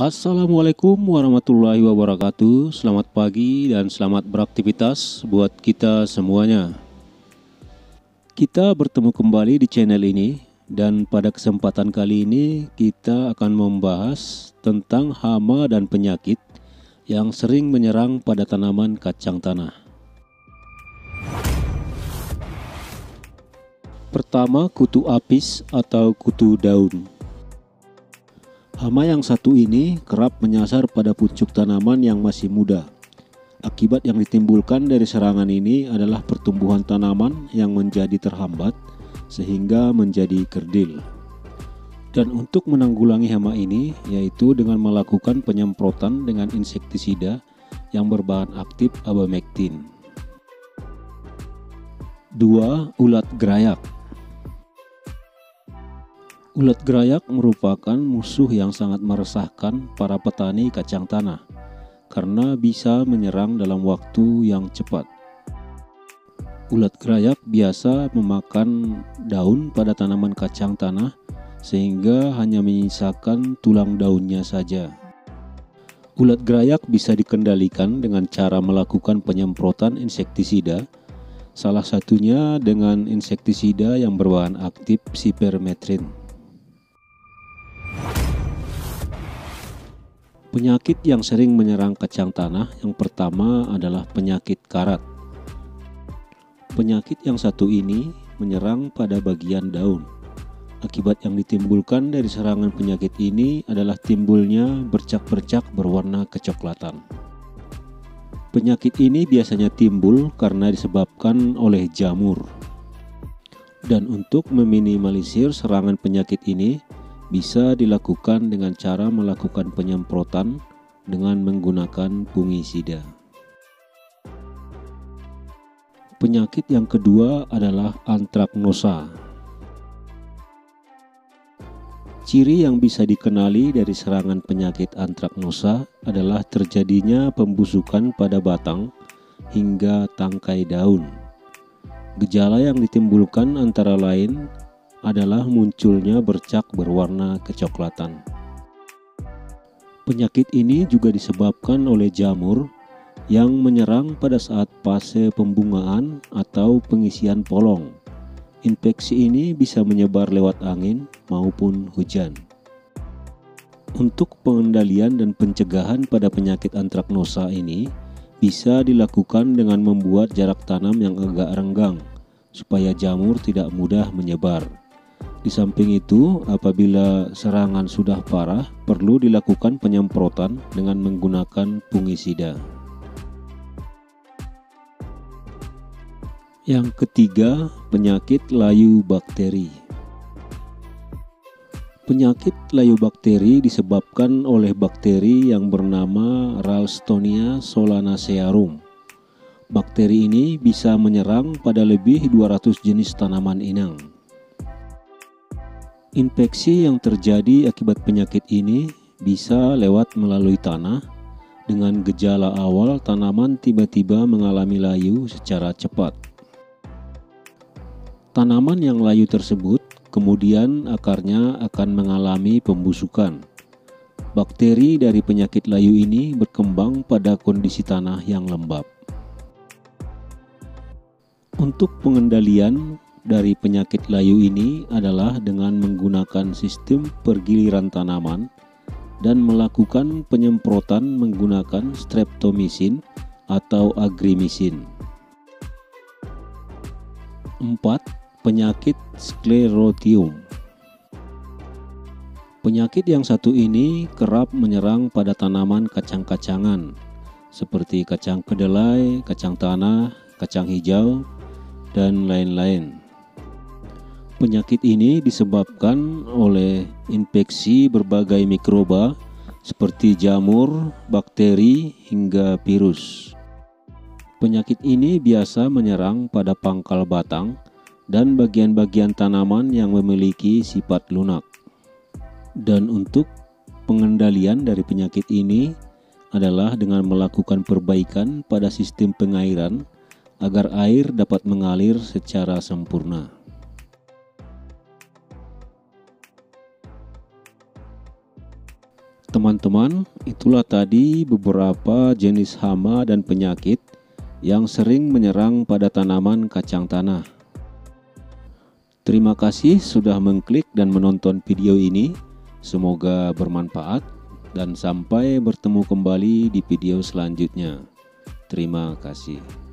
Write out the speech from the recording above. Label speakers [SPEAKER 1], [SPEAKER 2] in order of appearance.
[SPEAKER 1] Assalamualaikum warahmatullahi wabarakatuh. Selamat pagi dan selamat beraktivitas buat kita semuanya. Kita bertemu kembali di channel ini, dan pada kesempatan kali ini kita akan membahas tentang hama dan penyakit yang sering menyerang pada tanaman kacang tanah. Pertama, kutu apis atau kutu daun. Hama yang satu ini kerap menyasar pada pucuk tanaman yang masih muda. Akibat yang ditimbulkan dari serangan ini adalah pertumbuhan tanaman yang menjadi terhambat sehingga menjadi kerdil. Dan untuk menanggulangi hama ini yaitu dengan melakukan penyemprotan dengan insektisida yang berbahan aktif abamectin. 2. Ulat gerayak. Ulat gerayak merupakan musuh yang sangat meresahkan para petani kacang tanah karena bisa menyerang dalam waktu yang cepat. Ulat gerayak biasa memakan daun pada tanaman kacang tanah sehingga hanya menyisakan tulang daunnya saja. Ulat gerayak bisa dikendalikan dengan cara melakukan penyemprotan insektisida, salah satunya dengan insektisida yang berbahan aktif sipermetrin. Penyakit yang sering menyerang kacang tanah yang pertama adalah penyakit karat. Penyakit yang satu ini menyerang pada bagian daun. Akibat yang ditimbulkan dari serangan penyakit ini adalah timbulnya bercak-bercak berwarna kecoklatan. Penyakit ini biasanya timbul karena disebabkan oleh jamur. Dan untuk meminimalisir serangan penyakit ini, bisa dilakukan dengan cara melakukan penyemprotan dengan menggunakan fungisida. Penyakit yang kedua adalah antraknosa. Ciri yang bisa dikenali dari serangan penyakit antraknosa adalah terjadinya pembusukan pada batang hingga tangkai daun. Gejala yang ditimbulkan antara lain adalah munculnya bercak berwarna kecoklatan. Penyakit ini juga disebabkan oleh jamur yang menyerang pada saat fase pembungaan atau pengisian polong. Infeksi ini bisa menyebar lewat angin maupun hujan. Untuk pengendalian dan pencegahan pada penyakit antraknosa ini bisa dilakukan dengan membuat jarak tanam yang agak renggang supaya jamur tidak mudah menyebar. Di samping itu, apabila serangan sudah parah, perlu dilakukan penyemprotan dengan menggunakan fungisida. Yang ketiga, penyakit layu bakteri. Penyakit layu bakteri disebabkan oleh bakteri yang bernama Ralstonia solanacearum. Bakteri ini bisa menyerang pada lebih 200 jenis tanaman inang. Infeksi yang terjadi akibat penyakit ini bisa lewat melalui tanah dengan gejala awal tanaman tiba-tiba mengalami layu secara cepat. Tanaman yang layu tersebut kemudian akarnya akan mengalami pembusukan. Bakteri dari penyakit layu ini berkembang pada kondisi tanah yang lembab. Untuk pengendalian dari penyakit layu ini adalah dengan menggunakan sistem pergiliran tanaman dan melakukan penyemprotan menggunakan streptomycin atau agrimycin. 4. Penyakit sclerotium. Penyakit yang satu ini kerap menyerang pada tanaman kacang-kacangan seperti kacang kedelai, kacang tanah, kacang hijau, dan lain-lain. Penyakit ini disebabkan oleh infeksi berbagai mikroba seperti jamur, bakteri, hingga virus. Penyakit ini biasa menyerang pada pangkal batang dan bagian-bagian tanaman yang memiliki sifat lunak. Dan untuk pengendalian dari penyakit ini adalah dengan melakukan perbaikan pada sistem pengairan agar air dapat mengalir secara sempurna. Teman-teman, itulah tadi beberapa jenis hama dan penyakit yang sering menyerang pada tanaman kacang tanah. Terima kasih sudah mengklik dan menonton video ini. Semoga bermanfaat dan sampai bertemu kembali di video selanjutnya. Terima kasih.